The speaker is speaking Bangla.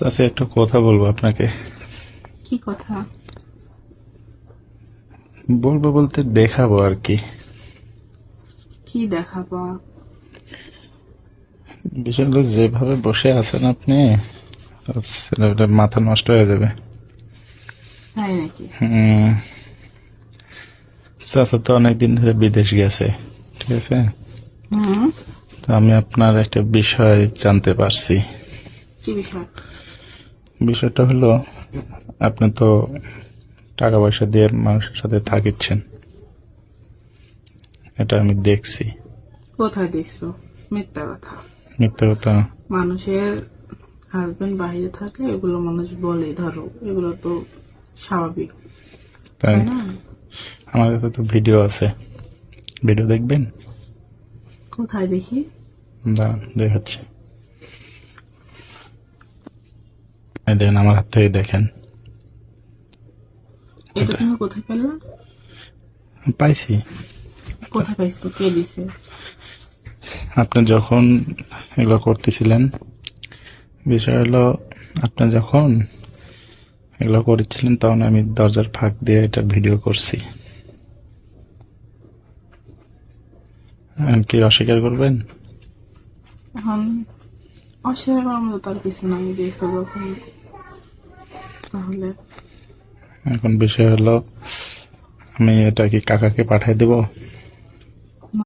আচ্ছা, একটা কথা বলবো আপনাকে। কি কথা? বলবো বলতে দেখাবো আর কি। কি দেখাবো? বিষয় হলো, যেভাবে বসে আছেন আপনি, ছেলেটা মাথা নষ্ট হয়ে যাবে। তাই নাকি? হুম। চাচা তো অনেকদিন ধরে বিদেশ গেছে, ঠিক আছে। হুম। তো আমি আপনার একটা বিষয় জানতে পারছি। কি বিষয়? বিষয়টা হলো, আপনি তো টাকা পয়সা দিয়ে মানুষের সাথে থাকিচ্ছেন, এটা আমি দেখছি। কোথায় দেখছো? মিথ্যা কথা। মিথ্যা কথা? মানুষের হাজবেন্ড বাইরে থাকলে এগুলো মানুষ বলে, ধরো এগুলো তো স্বাভাবিক, তাই? তাই না? আমার কাছে তো ভিডিও আছে, ভিডিও দেখবেন? কোথায় দেখি? দাঁড়ান, দেখাচ্ছি। এই দেখেন, আমার হাত থেকে দেখেন। এটা এটা তুমি কোথায় পেলে? পাইছি। কোথায় পাইছো? কে দিছে? আপনি যখন এগুলো করতেছিলেন, বিষয় হলো, আপনি যখন এগুলো করেছিলেন তখন আমি দরজার ফাঁক দিয়ে এটা ভিডিও করছি। এখন কি অস্বীকার করবেন? এখন অস্বীকার করার মতো তার কিছু নাই, দেখছো যখন, তাহলে এখন বিষয় হলো, আমি এটা কি কাকাকে পাঠিয়ে দেব?